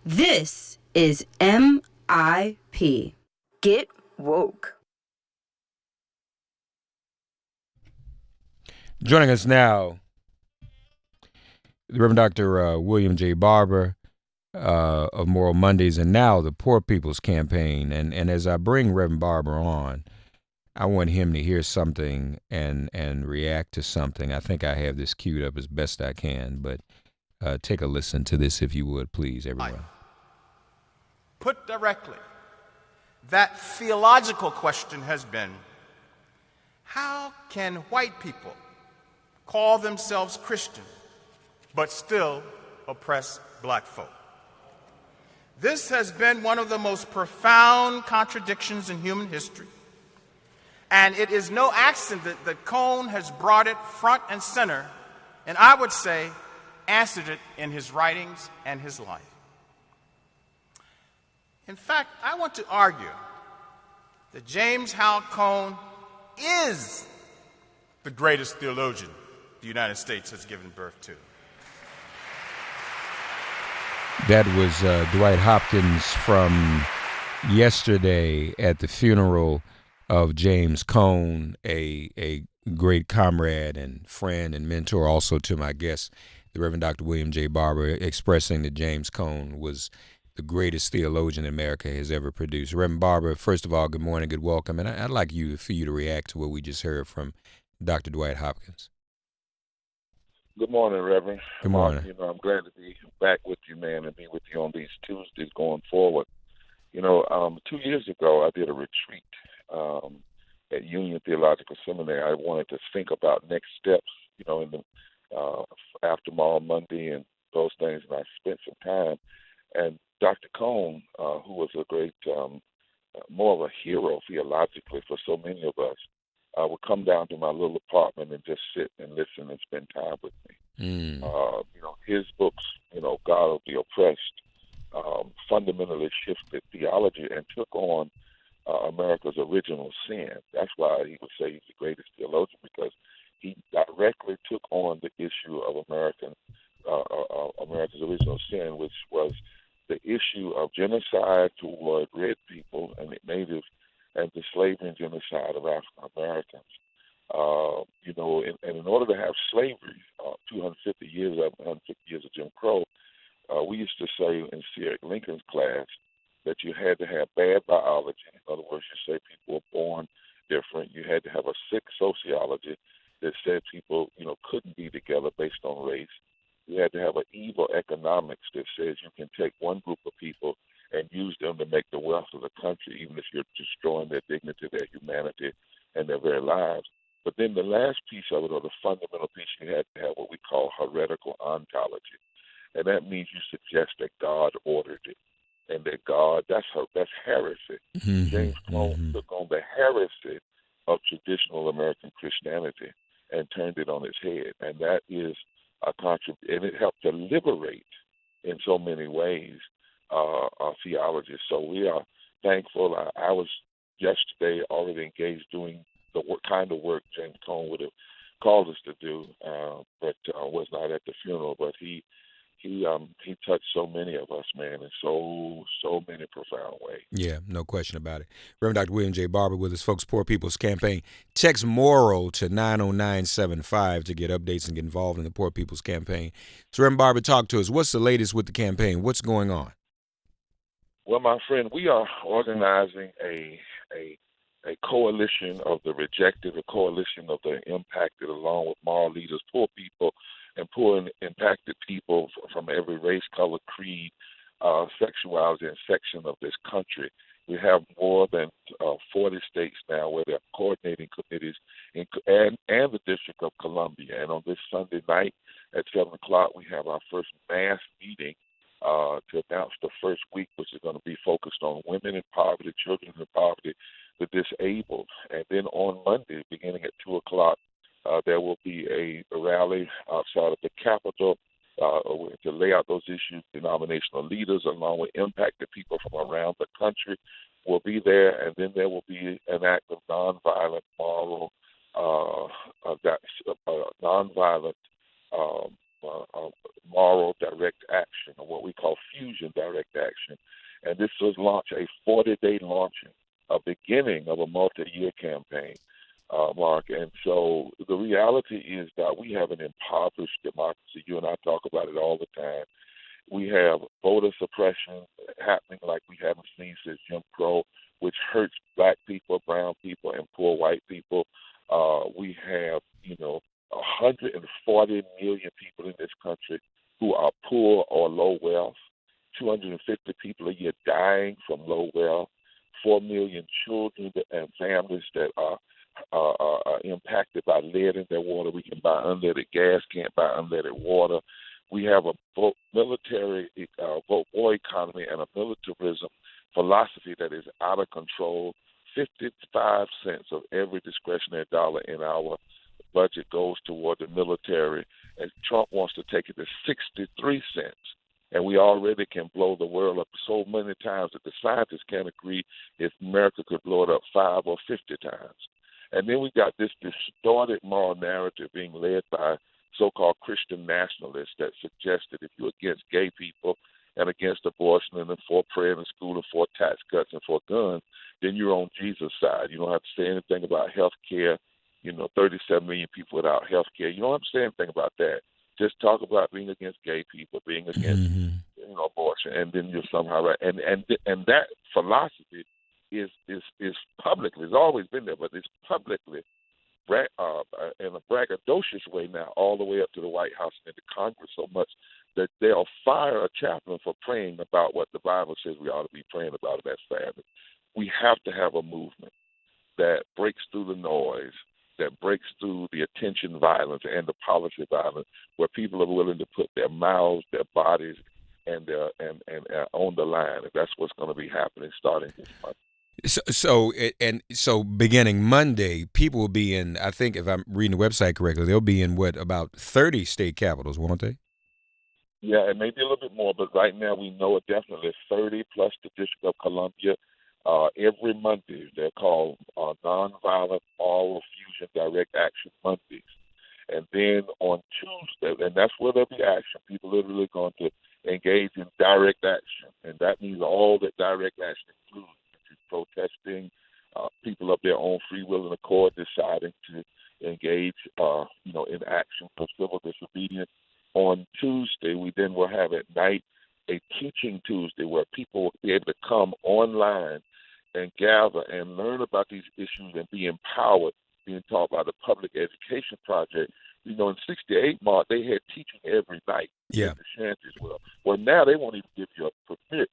This is MIP. Get woke. Joining us now, the Reverend Dr. William J. Barber of Moral Mondays, and now the Poor People's Campaign. And as I bring Reverend Barber on, I want him to hear something and react to something. I think I have this queued up as best I can, but take a listen to this if you would, please, everyone. Put directly, that theological question has been, how can white people call themselves Christian but still oppress black folk? This has been one of the most profound contradictions in human history, and it is no accident that Cone has brought it front and center, and I would say answered it in his writings and his life. In fact, I want to argue that James Howell Cone is the greatest theologian the United States has given birth to. That was Dwight Hopkins from yesterday at the funeral of James Cone, a great comrade and friend and mentor, also to my guest, the Reverend Dr. William J. Barber, expressing that James Cone was the greatest theologian America has ever produced. Reverend Barber, first of all, good morning, good welcome, and I'd like for you to react to what we just heard from Dr. Dwight Hopkins. Good morning, Reverend. Good morning. I'm glad to be back with you, man, and be with you on these Tuesdays going forward. 2 years ago, I did a retreat at Union Theological Seminary. I wanted to think about next steps, in the after Moral Monday and those things, and I spent some time. And Dr. Cone, who was a great, more of a hero theologically for so many of us, would come down to my little apartment and just sit and listen and spend time with me. His books, God of the Oppressed, fundamentally shifted theology and took on America's original sin. That's why he would say he's the greatest theologian, because he directly took on the issue of America's original sin, which was the issue of genocide toward red people and the native, and the slavery and genocide of African Americans. And in order to have slavery, 250 years of Jim Crow, we used to say in C.R. Lincoln's class that you had to have bad biology. In other words, you say people were born different. You had to have a sick sociology that said people, couldn't be together based on race. You had to have an evil economics that says you can take one group of people and use them to make the wealth of the country, even if you're destroying their dignity, their humanity, and their very lives. But then the last piece of it, or the fundamental piece, you had to have what we call heretical ontology. And that means you suggest that God ordered it, and that God, that's heresy. Mm-hmm. James Cone took on the heresy of traditional American Christianity and turned it on its head. And that is a contribution, and it helped to liberate in so many ways our theology. So we are thankful. I was yesterday already engaged doing the kind of work James Cone would have called us to do, but was not at the funeral. But he touched so many of us, man, in so many profound ways. Yeah, no question about it. Reverend Dr. William J. Barber with his folks, Poor People's Campaign. Text MORAL to 90975 to get updates and get involved in the Poor People's Campaign. So, Reverend Barber, talk to us. What's the latest with the campaign? What's going on? Well, my friend, we are organizing a coalition of the rejected, a coalition of the impacted, along with moral leaders, poor people, and poor and impacted people from every race, color, creed, sexuality, and section of this country. We have more than 40 states now where there are coordinating committees and the District of Columbia. And on this Sunday night at 7 o'clock, we have our first mass meeting to announce the first week, which is going to be focused on women in poverty, children in poverty, the disabled. And then on Monday, beginning at 2 o'clock, there will be a rally outside of the Capitol to lay out those issues. Denominational leaders, along with impacted people from around the country, will be there. And then there will be an act of nonviolent moral, nonviolent moral direct action, or what we call fusion direct action. And this was launched, a 40-day launching, a beginning of a multi-year campaign, Mark. And so the reality is that we have an impoverished democracy. You and I talk about it all the time. We have voter suppression happening like we haven't seen since Jim Crow, which hurts black people, brown people, and poor white people. We have, 140 million people in this country who are poor or low wealth, 250 people a year dying from low wealth, 4 million children and families that are impacted by lead in their water. We can buy unleaded gas, can't buy unleaded water. We have a military war economy and a militarism philosophy that is out of control. 55 cents of every discretionary dollar in our budget goes toward the military, and Trump wants to take it to 63 cents. And we already can blow the world up so many times that the scientists can't agree if America could blow it up 5 or 50 times. And then we got this distorted moral narrative being led by so-called Christian nationalists that suggest that if you're against gay people and against abortion and for prayer in school and for tax cuts and for guns, then you're on Jesus' side. You don't have to say anything about health care. 37 million people without health care. You don't have to say anything about that. Just talk about being against gay people, being against abortion, and then you're somehow right. And that philosophy is publicly, it's always been there, but it's publicly in a braggadocious way now, all the way up to the White House and the Congress, so much that they'll fire a chaplain for praying about what the Bible says we ought to be praying about, and that's family. We have to have a movement that breaks through the noise, that breaks through the attention violence and the policy violence, where people are willing to put their mouths, their bodies, and on the line. And that's what's going to be happening starting this month. So beginning Monday, people will be in, I think if I'm reading the website correctly, they'll be in about 30 state capitals, won't they? Yeah, it may be a little bit more, but right now we know it definitely 30 plus the District of Columbia. Every Monday, they're called Nonviolent Moral Fusion Direct Action Mondays. And then on Tuesday, and that's where there'll be action, people are literally going to engage in direct action. And that means all that direct action includes protesting, people of their own free will and accord deciding to engage, in action for civil disobedience. On Tuesday, we then will have at night a teaching Tuesday where people will be able to come online and gather and learn about these issues and be empowered, being taught by the Public Education Project. In 68, Mark, they had teaching every night in the shanties. Well, now they won't even give you a permit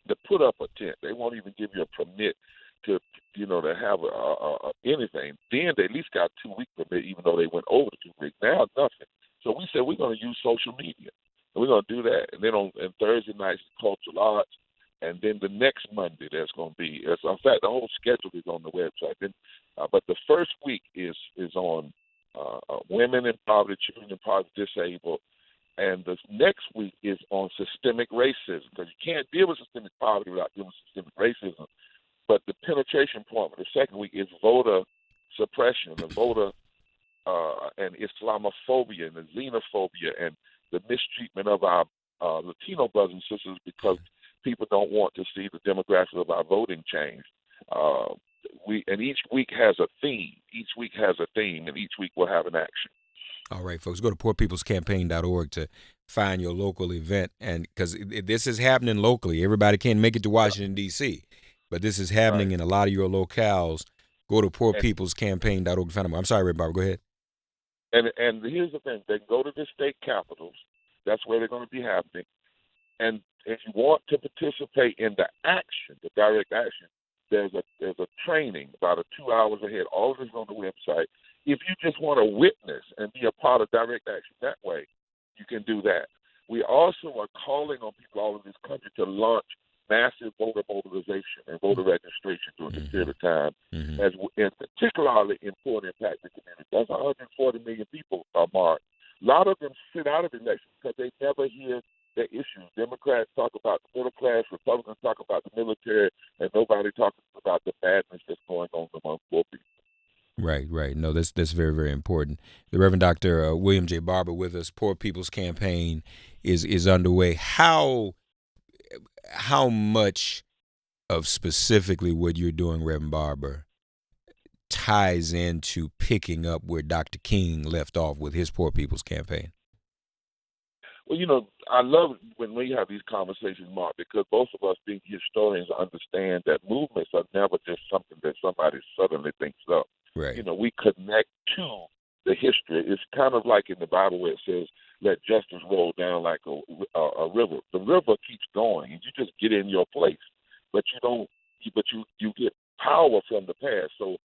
to put up a tent. They won't even give you a permit to have anything. Then they at least got a 2-week permit, even though they went over the 2 weeks. Now nothing. So we said we're going to use social media, and we're going to do that. And then on Thursday nights, cultural arts, and then the next Monday there's going to be. In fact, the whole schedule is on the website. But the first week is on women in poverty, children in poverty, disabled. And the next week is on systemic racism, because you can't deal with systemic poverty without dealing with systemic racism. But the penetration point for the second week is voter suppression, and voter and Islamophobia and the xenophobia and the mistreatment of our Latino brothers and sisters because people don't want to see the demographics of our voting change. And each week has a theme. And each week we'll have an action. All right, folks, go to poorpeoplescampaign.org to find your local event, and because this is happening locally. Everybody can't make it to Washington, D.C., but this is happening in a lot of your locales. Go to poorpeoplescampaign.org to find them. I'm sorry, Red Barber, go ahead. And here's the thing. They can go to the state capitals. That's where they're going to be happening. And if you want to participate in the action, the direct action, there's a training about 2 hours ahead. All of it's on the website. If you just want to witness and be a part of direct action that way, you can do that. We also are calling on people all over this country to launch massive voter mobilization and voter registration during this period of time, as in particularly important impact the community. That's 140 million people, Mark. A lot of them sit out of elections because they never hear their issues. Democrats talk about the middle class, Republicans talk about the military, and nobody talks about the badness that's going on among poor people. Right, right. No, that's very, very important. The Reverend Dr. William J. Barber with us. Poor People's Campaign is underway. How much of specifically what you're doing, Reverend Barber, ties into picking up where Dr. King left off with his Poor People's Campaign? Well, I love when we have these conversations, Mark, because both of us being historians understand that movements are never just something that somebody suddenly thinks up. Right. We connect to the history. It's kind of like in the Bible where it says, let justice roll down like a river. The river keeps going, and you just get in your place, but you don't. But you get power from the past. So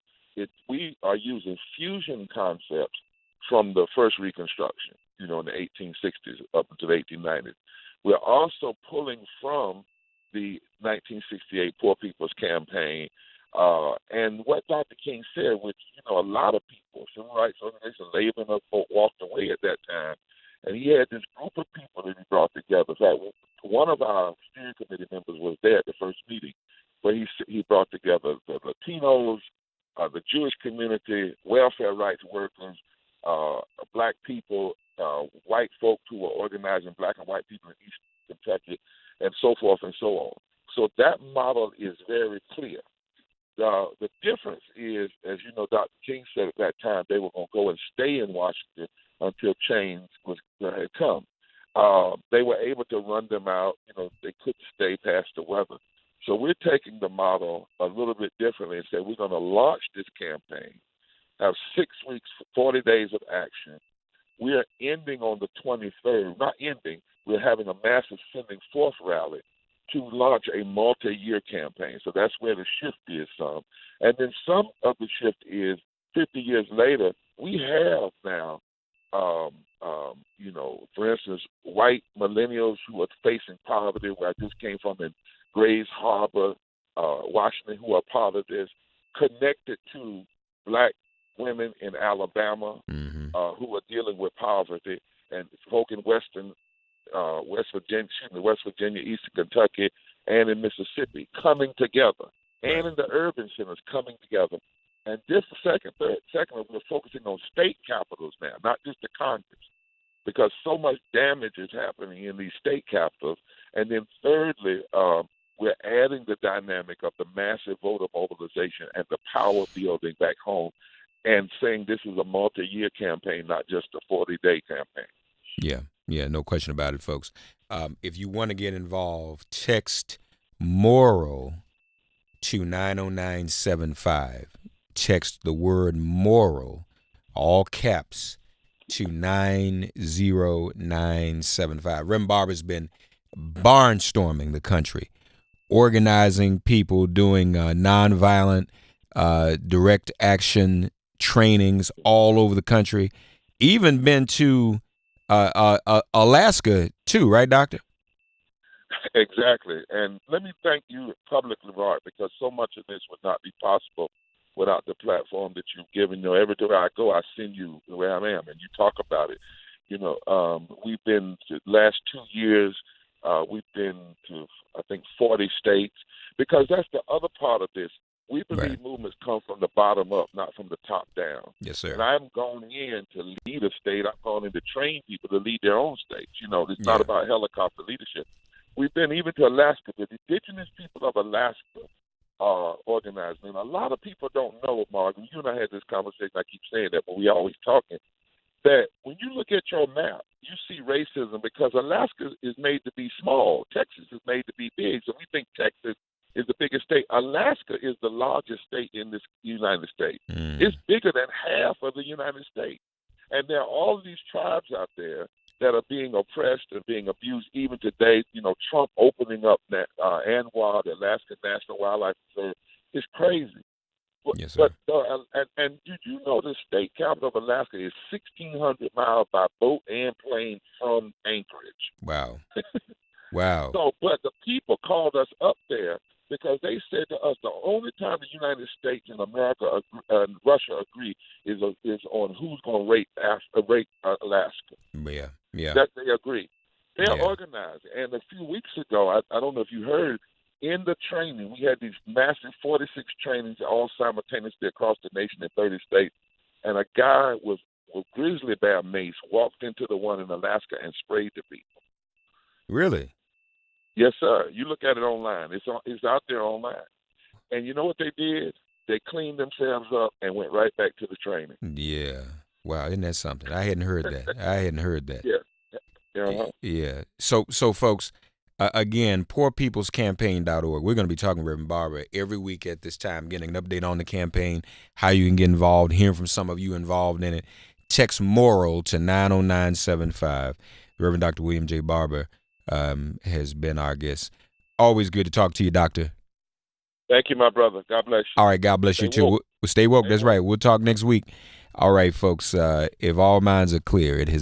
we are using fusion concepts from the first Reconstruction, in the 1860s up until the 1890s. We're also pulling from the 1968 Poor People's Campaign and what Dr. King said, which, a lot of people, civil rights organizations, labor and other folk walked away at that time. And he had this group of people that he brought together. In fact, one of our steering committee members was there at the first meeting, where he brought together the Latinos, the Jewish community, welfare rights workers, black people, white folk who were organizing black and white people in East Kentucky, and so forth and so on. So that model is very clear. The difference is, as you know, Dr. King said at that time, they were going to go and stay in Washington until change had come. They were able to run them out. They couldn't stay past the weather. So we're taking the model a little bit differently and say we're going to launch this campaign, have 6 weeks, 40 days of action. We are ending on the 23rd. Not ending. We're having a massive sending forth rally to launch a multi-year campaign. So that's where the shift is some. And then some of the shift is 50 years later, we have now, for instance, white millennials who are facing poverty, where I just came from in Grays Harbor, Washington, who are part of this, connected to black women in Alabama who are dealing with poverty, and folk in West Virginia, Eastern Kentucky, and in Mississippi coming together, and in the urban centers coming together. And this secondly, we're focusing on state capitals now, not just the Congress, because so much damage is happening in these state capitals. And then thirdly, we're adding the dynamic of the massive voter mobilization and the power building back home, and saying this is a multi-year campaign, not just a 40-day campaign. Yeah, no question about it, folks. If you want to get involved, text moral to 90975. Text the word moral, all caps, to 90975. Rem Barber's been barnstorming the country, organizing people, doing nonviolent direct action trainings all over the country. Even been to Alaska too, right, Doctor? Exactly. And let me thank you publicly, Mark, because so much of this would not be possible without the platform that you've given. Everywhere I go, I send you where I am, and you talk about it. We've been to the last 2 years, we've been to, I think, 40 states, because that's the other part of this. We believe movements come from the bottom up, not from the top down. Yes, sir. And I'm going in to lead a state. I'm going in to train people to lead their own states. It's not about helicopter leadership. We've been even to Alaska. The indigenous people of Alaska are organizing. And a lot of people don't know, Margaret. You and I had this conversation. I keep saying that, but we always talking. That when you look at your map, you see racism because Alaska is made to be small. Texas is made to be big. So we think Texas is the biggest state. Alaska is the largest state in this United States. It's bigger than half of the United States. And there are all of these tribes out there that are being oppressed and being abused even today. Trump opening up ANWR, the Alaska National Wildlife Reserve, is crazy. Yes, sir. But and did you know the state capital of Alaska is 1,600 miles by boat and plane from Anchorage? Wow. Wow. So, but the people called us up there because they said to us the only time the United States and America and Russia agree is on who's going to rate Alaska. Yeah. That they agree. They're organized. And a few weeks ago, I don't know if you heard, in the training, we had these massive 46 trainings all simultaneously across the nation in 30 states, and a guy with grizzly bear mace walked into the one in Alaska and sprayed the people. Really? Yes, sir. You look at it online. It's out there online. And you know what they did? They cleaned themselves up and went right back to the training. Yeah. Wow, isn't that something? I hadn't heard that. Yeah. Uh-huh. Yeah. So folks, again, poorpeoplescampaign.org. We're going to be talking to Reverend Barber every week at this time, getting an update on the campaign, how you can get involved, hearing from some of you involved in it. Text MORAL to 90975. Reverend Dr. William J. Barber has been our guest. Always good to talk to you, Doctor. Thank you, my brother. God bless you. All right, God bless you too. We'll stay woke. That's right. We'll talk next week. All right, folks. If all minds are clear, it has